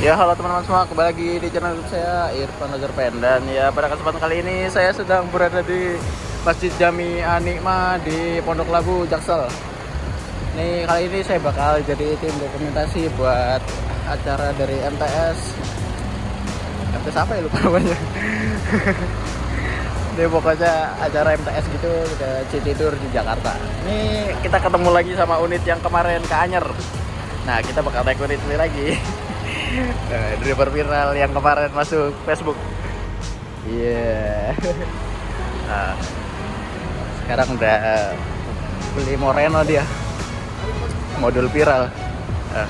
Ya halo teman-teman semua, kembali lagi di channel YouTube saya Irfan Azhar Pendan. Ya pada kesempatan kali ini saya sedang berada di Masjid Jami Anikma di Pondok Labu, Jaksel. Nih kali ini saya bakal jadi tim dokumentasi buat acara dari MTS. MTS apa ya lupa namanya. Ini pokoknya acara MTS gitu, ke City Tour di Jakarta. Ini kita ketemu lagi sama unit yang kemarin ke Anyer. Nah kita bakal naik unit ini lagi. Driver viral yang kemarin masuk Facebook. Iya. Nah, sekarang udah beli Moreno dia, modul viral. Nah,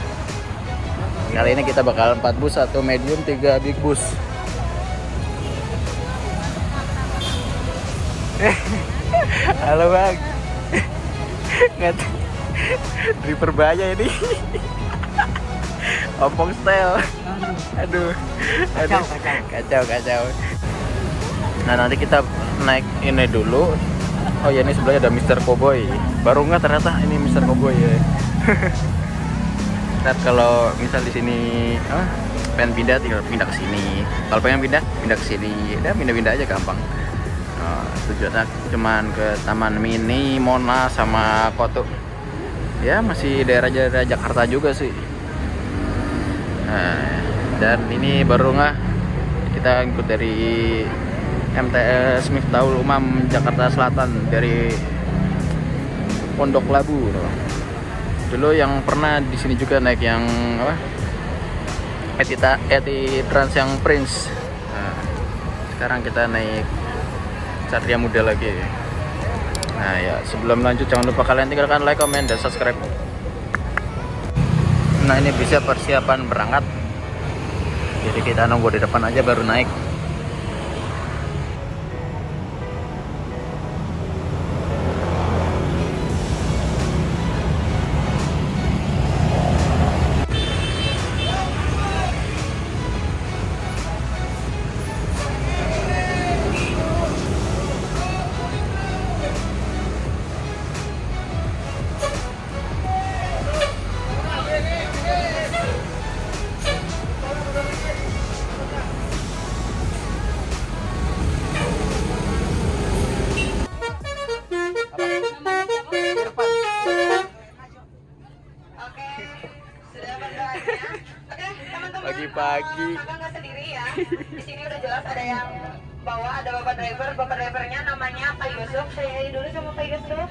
kali ini kita bakal 4 bus, 1 medium, 3 big bus. Halo bang. Driver bahaya ini. Ompong style. Aduh. Kacau. Nah nanti kita naik ini dulu. Oh ya ini sebelahnya ada Mr. Cowboy. Baru nggak ternyata ini Mr. Cowboy ya. Ntar kalau misal di sini pengen pindah tinggal pindah ke sini. Kalau pengen pindah ke sini. Udah pindah aja gampang. Tujuannya cuman ke Taman Mini, Monas sama Koto. Ya masih daerah Jakarta juga sih. Nah, dan ini baru nggak kita ikut dari MTS Miftahul Umam Jakarta Selatan dari Pondok Labu. Dulu yang pernah di sini juga naik yang apa? Eti Trans yang Prince. Nah, sekarang kita naik Satria Muda lagi. Nah ya sebelum lanjut jangan lupa kalian tinggalkan like, comment, dan subscribe. Nah ini bisa persiapan berangkat, jadi kita nunggu di depan aja baru naik. Pagi-pagi. Nggak sendiri ya. Di sini udah jelas ada yang bawa, ada bapak driver. Bapak drivernya namanya Pak Yusuf. Saya dulu sama Pak Yusuf.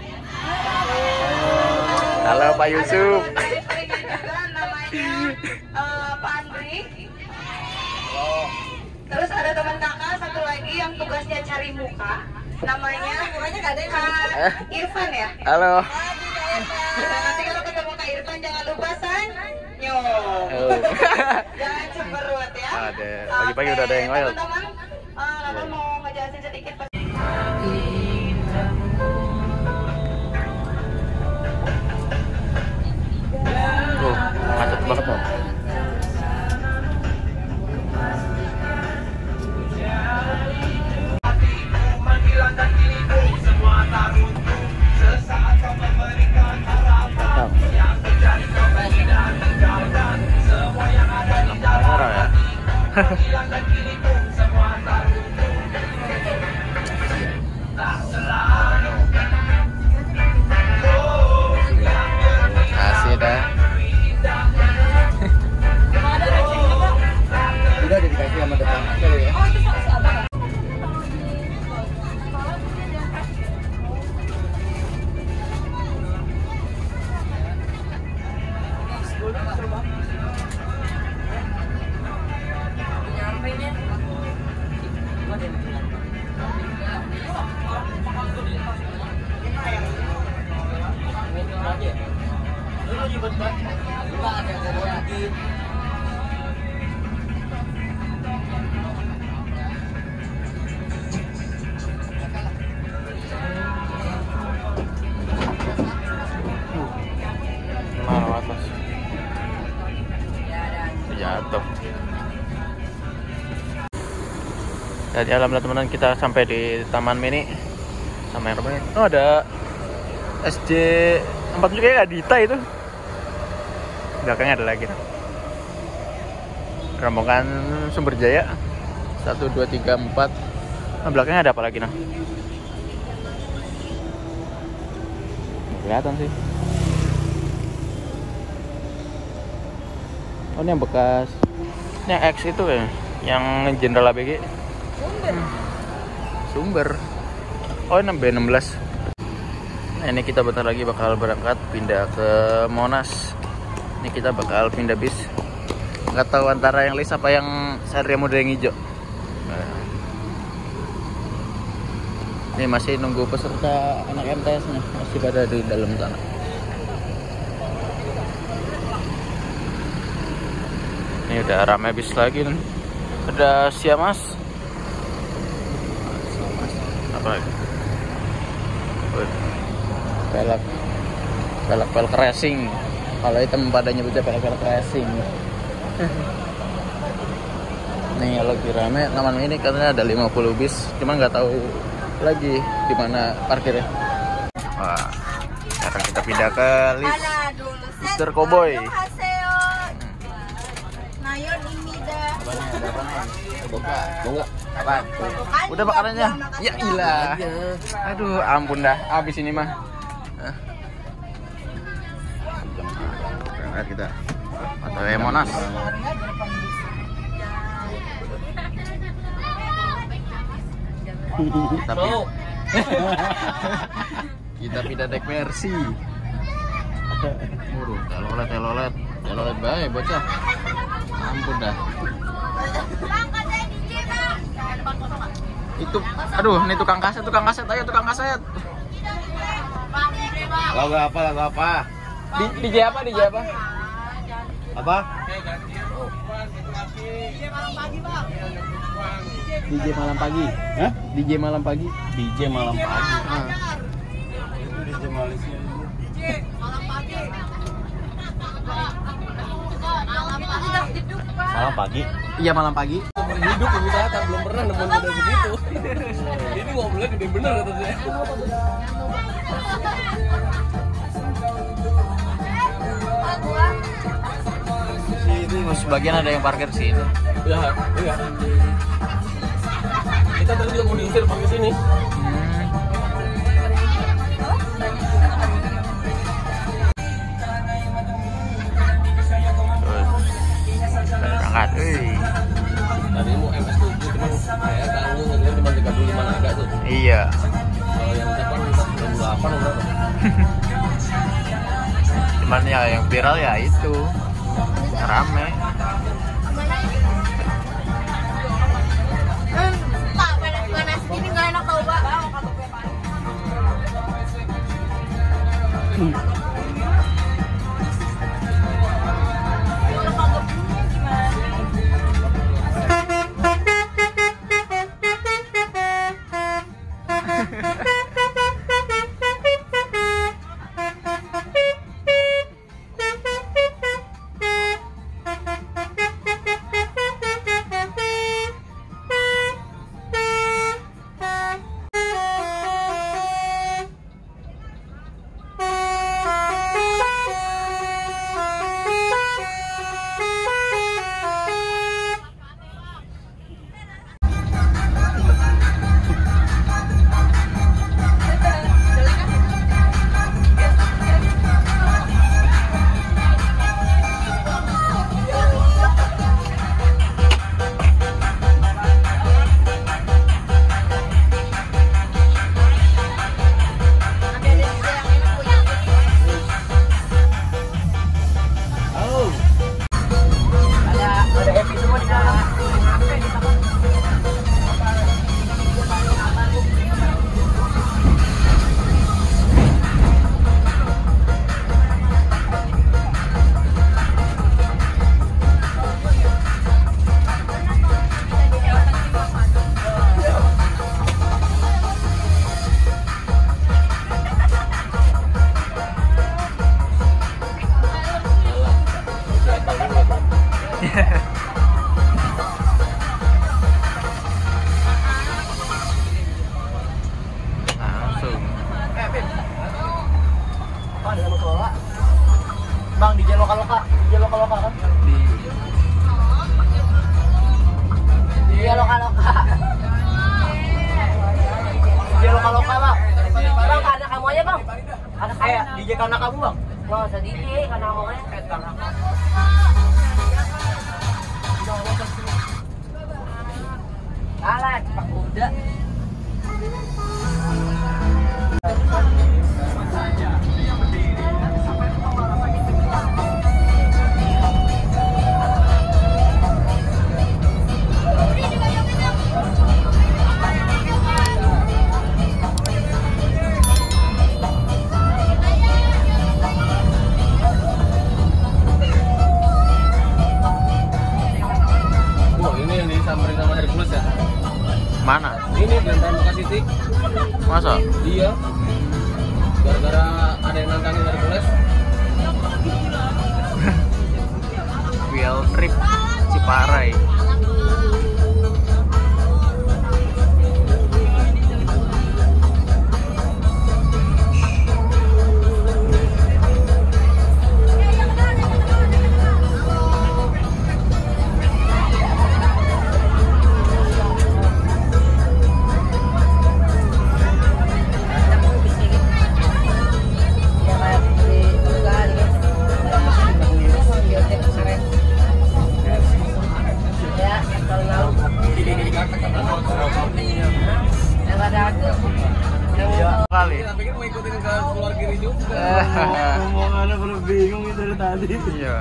Halo Pak Yusuf. Ada drivernya juga namanya Pak Andri. Terus ada teman kakak satu lagi yang tugasnya cari muka. Namanya Kak Irfan ya. Halo. Nanti kalau ketemu Kak Irfan jangan lupa senyum. Jangan cemberut ya. Ada pagi-pagi udah ada yang wild. Teman-teman, Lala mau ngejelasin sedikit. Macet banget loh. Kasih dah. Udah dikasih sama depan ya. Jatuh. Jadi alhamdulillah teman-teman kita sampai di Taman Mini. Sama yang namanya. Oh ada SJ 4 juga ya, Dita itu. Belakangnya ada lagi. rombongan Sumberjaya 1, 2, 3, 4. Nah, belakangnya ada apa lagi nah? Kelihatan sih. Oh ini yang bekas. Ini yang X itu ya, yang Jenderal ABG. Sumber. Oh ini B16. Nah ini kita bentar lagi bakal berangkat pindah ke Monas. Ini kita bakal pindah bis. Nggak tahu antara yang list apa yang Satria Muda yang hijau. Nah. Ini masih nunggu peserta anak MTS nih, masih pada di dalam sana. Ini udah ramai bis lagi nih. Ada Siamas. Apa lagi? Velg racing. Kalau hitam pada nyebutnya velg racing. Nih lagi rame. Namanya ini katanya ada 50 bis, cuma nggak tahu lagi di mana parkirnya. Wah, sekarang kita pindah ke list Mr. Cowboy. Apaan? Udah makanannya? Ya ilah. Aduh, ampun dah. Habis ini mah. Berangkat kita. Atau Monas. Tapi kita pindah naik Mercy. Telolet bae bocah. Ampun dah. Itu aduh, ini tukang kaset, ayo tukang kaset. Lagu apa? DJ apa? Apa? DJ malam pagi. Hah? DJ malam pagi. DJ malam pagi. Itu DJ Malaysia. Malam pagi. Iya malam pagi. Hidup wisata belum pernah nemu model begitu. Ini ngobrolnya gede bener katanya. Ini sebagian ada yang parkir sini. Ya, iya. Kita tadi juga mau diusir pakai sini. Berangkat, Tadi mau MS tuh cuman saya tanggung ngeliat cuma 35 naga tuh. Iya. Kalau yang depan 98 berapa? Cuman ya yang viral ya itu rame. Pak, panas gini nggak enak tau Pak. Bang, DJ lokal kan? Dia loka-loka. Dia loka-loka bang. Bang ke anak kamu aja bang. Anak kayak DJ ke anak kamu bang. Nggak usah DJ ke anak kamu aja. Alah, cepat kuda. Mana? Ini di Pramuka City. Masa? Iya. Gara-gara ada yang nantangin Hercules. Field trip Ciparai. Kali. Saya pikir mau ikutin ke keluar kiri juga. Omongannya baru bingung itu dari tadi. Iya.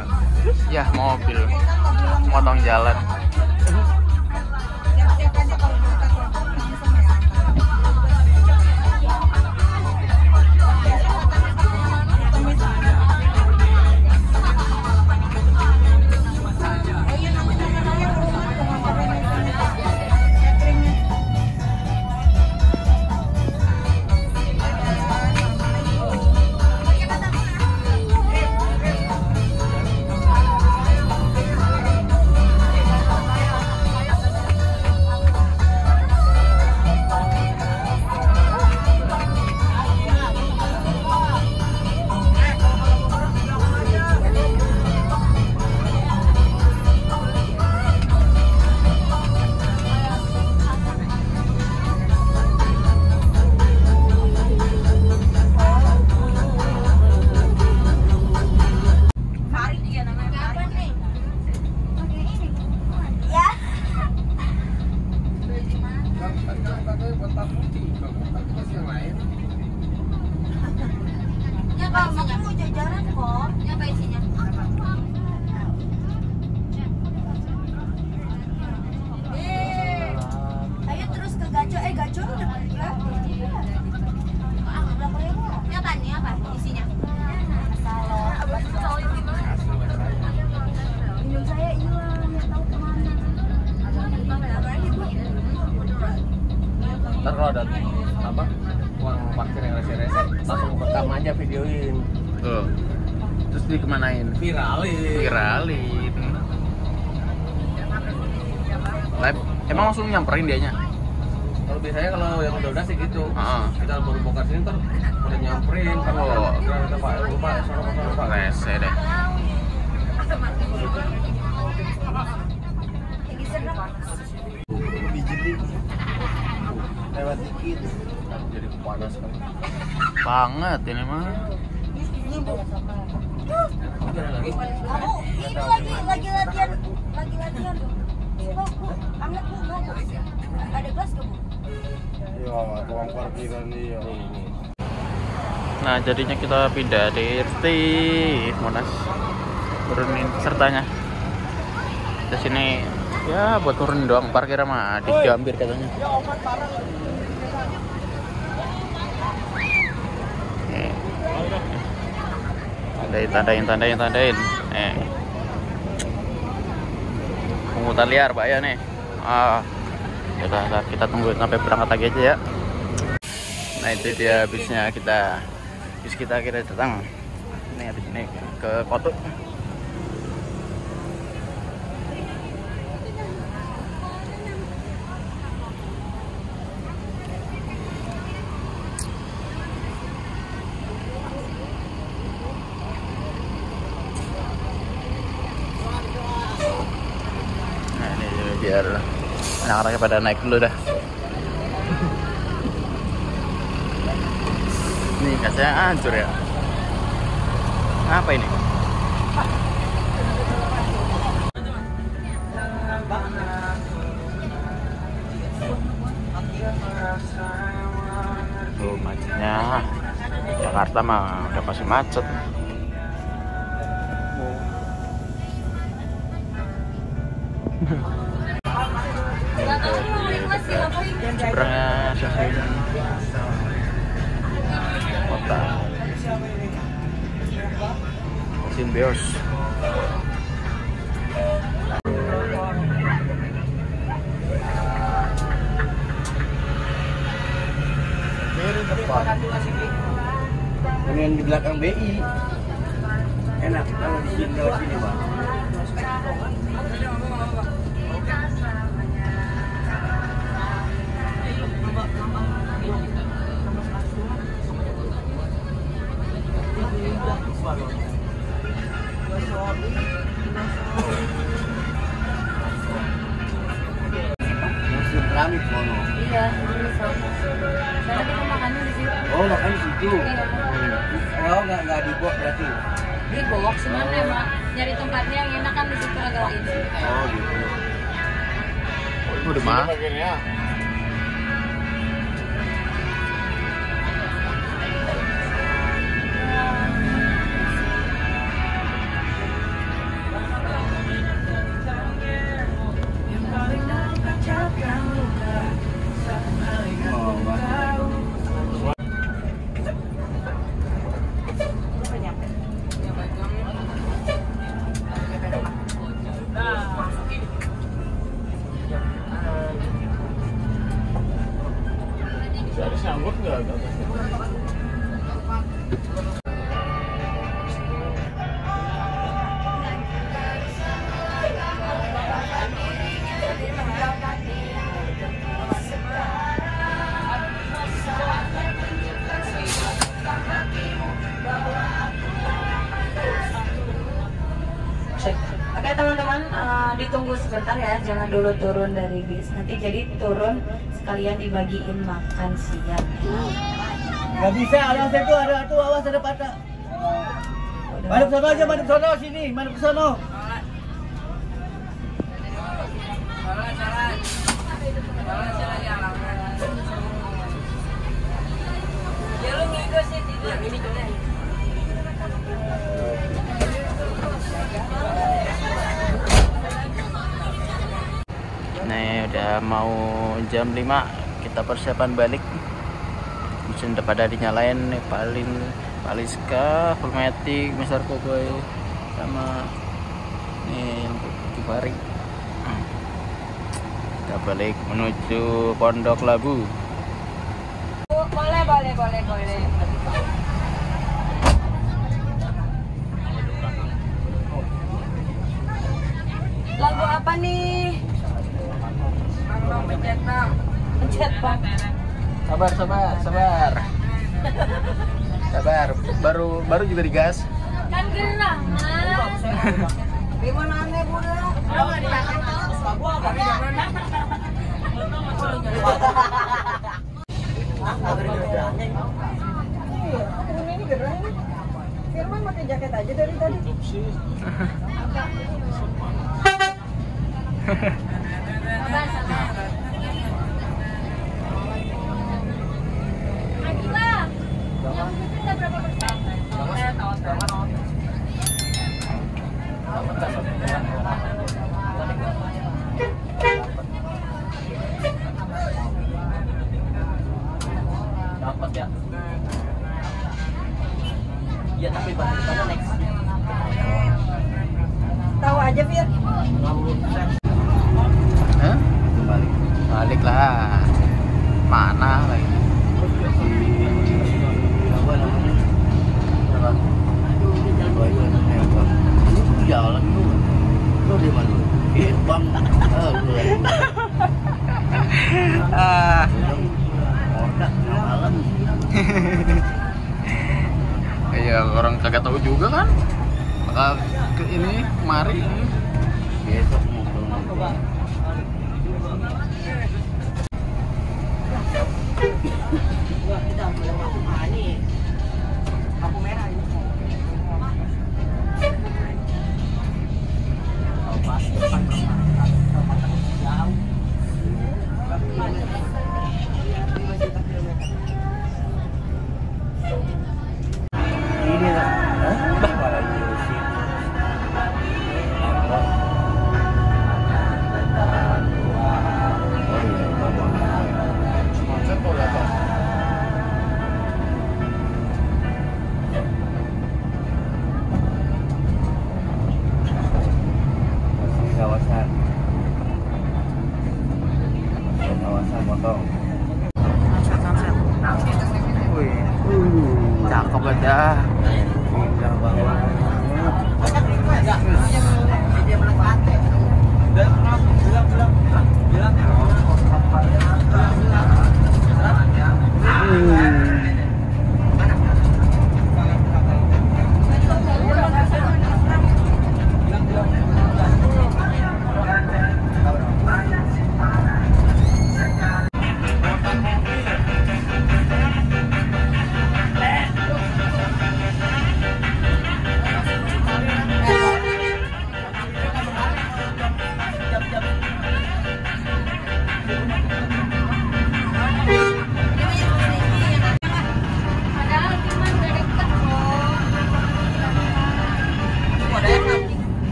Ya, mobil motong jalan. Ntar kalau ada apa uang parkir yang rese-rese langsung rekam aja videoin. Tuh. Terus dikemanain? Viralin. Viralin. Live. Emang langsung nyamperin dianya? Kalau biasanya kalau yang udah sih gitu. Heeh. Kita baru bongkar sini ntar udah nyamperin. Oh. Kita Pak lupa ya sono Pak. Rese deh. Lewat dikit. Jadi panas kan. Banget ini mah. Jalan lagi. Kamu ini lagi latihan. Bu, anget bu, bagus. Ada gelas ke bu? Iya, tukang parkiran dia. Nah, jadinya kita pindah di Monas. Turunin pesertanya. Di sini ya buat turun doang, parkir mah di Gambir katanya. Tandain. Pungutan liar, Pak ya nih. Kita tunggu sampai berangkat lagi aja ya. Nah, itu dia bisnya kita. Bis kita datang. Ini habis ini ke Kotuk. biar Anak-anaknya pada naik dulu dah. Nih kasnya hancur ya. Apa ini? Tuh macetnya. Jakarta mah udah pasti macet. Seberangnya Syahrin kota Simbios. Ini yang di belakang BI. Enak kalau di sini lewat sini, Bang. Museum keramik kono. Iya, saya kita makannya di situ. Oh, makan di situ. Iya. Oh, nggak di box berarti. Di box, cuman emang nyari tempatnya yang enak kan di situ agak ini. Oh, gitu. Itu udah mah. Oh, Bang. Ada sanggup nggak? Oke teman-teman, ditunggu sebentar ya, jangan dulu turun dari bis. Nanti jadi turun sekalian dibagiin makan siang. Nggak bisa, awas itu ada tuh, awas ada patah. Madep sono aja, madep sono sini, madep ke sono. Nih udah mau jam 5, kita persiapan balik. Mesin udah pada dinyalain nih, Paliska, Fullmatic, Mr. Cowboy sama nih untuk Kifari. Kita balik menuju Pondok Labu. Boleh. Lagu apa nih? Pencet bang. Sabar. Sabar, baru juga digas. Kan gerah mas. Gimana aneh budak? Ini gerah ini. Firman pakai jaket aja dari tadi. Sabar. Akila, yang kita berapa persen? Dapat ya. Iya tapi pada next. Tahu aja Fir. Hah? Balik lah. Mana lagi? Jalan tuh di mana? Bang. Malam. Iya, orang kagak tahu juga kan. Bakal ke ini, mari. Besok mau pulang. Wah, kita belum masuk ini. Lampu merah ini. Pas depan jauh. Ini lah. Bah, malah diurusin. Kawasan motong. Wih, cakep banget dah. Indah banget.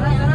Orang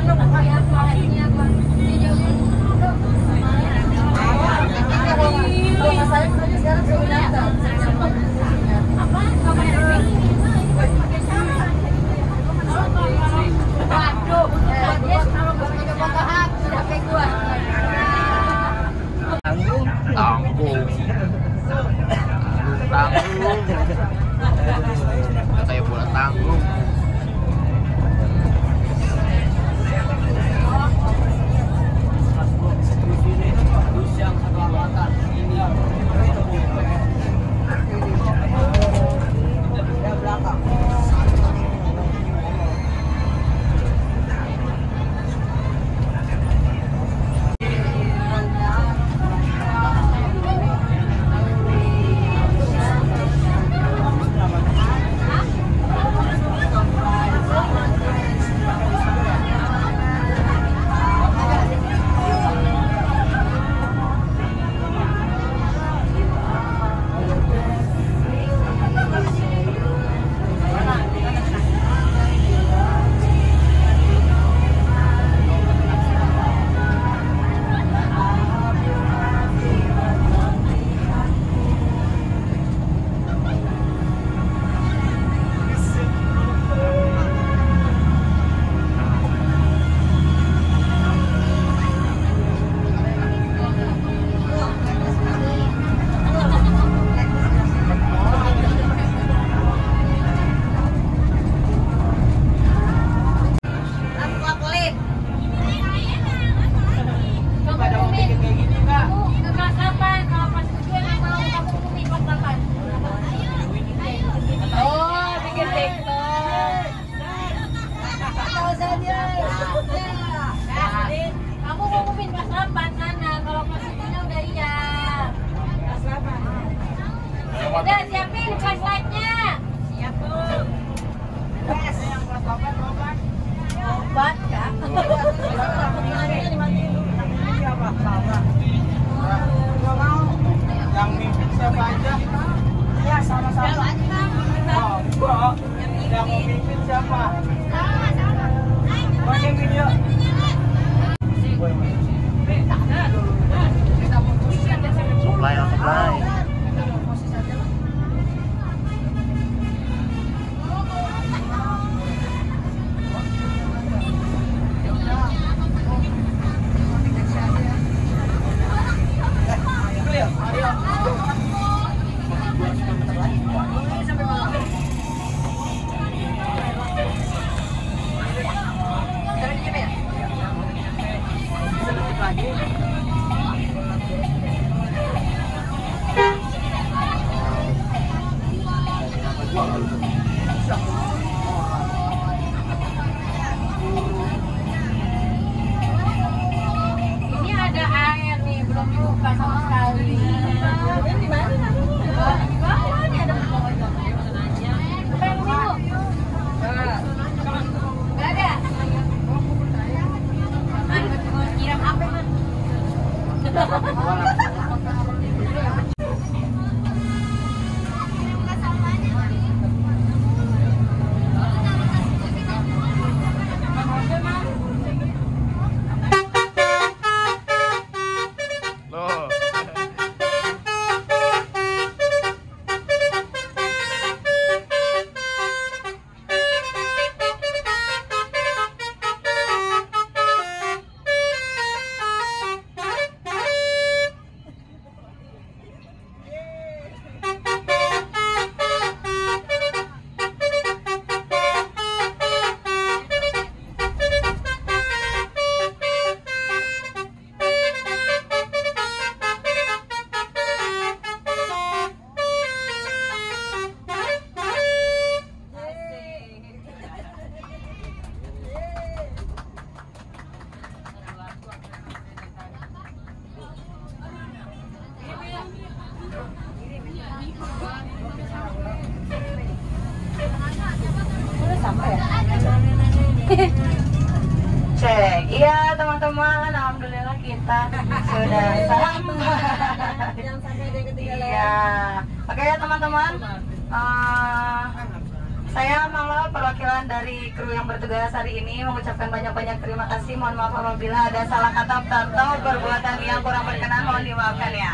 Udah siapin flashlightnya. Siap tuh. Yes. Obat kak. Yang mimpin siapa aja? Ya sama-sama. Yang memimpin siapa? Pakai video. Supply. Ini ada air nih, belum buka sama sekali. Di mana? Di bawah nih ada bawah itu. Buka yang dulu. Nggak ada. Kirim apa man? Loh. Udah sampai ya? Cek, iya teman-teman, alhamdulillah kita sudah sampai. Iya, oke ya teman-teman. Saya Mala, perwakilan dari kru yang bertugas hari ini mengucapkan banyak-banyak terima kasih. Mohon maaf apabila ada salah kata atau perbuatan yang kurang berkenan, mohon dimaafkan ya.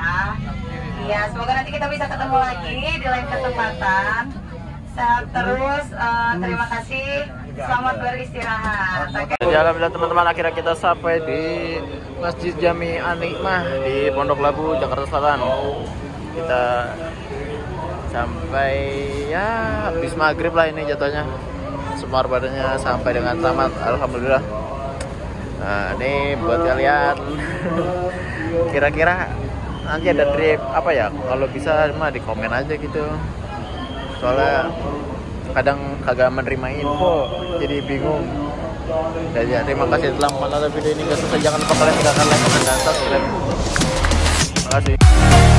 Iya, semoga nanti kita bisa ketemu lagi di lain kesempatan. Sehat terus, terima kasih. Selamat beristirahat. Oke. Jadi alhamdulillah teman-teman, akhirnya kita sampai di Masjid Jami An-Nikmah di Pondok Labu, Jakarta Selatan. Kita sampai ya habis maghrib lah ini jatuhnya. Semua ibadahnya sampai dengan tamat, alhamdulillah. Nah ini buat kalian. Kira-kira nanti ada trip apa ya? Kalau bisa mah di komen aja gitu. Soalnya kadang kagak menerima info, jadi bingung. Jadi ya, terima kasih telah menonton video ini. Jangan lupa kalian tinggalkan like, comment, dan subscribe. Terima kasih.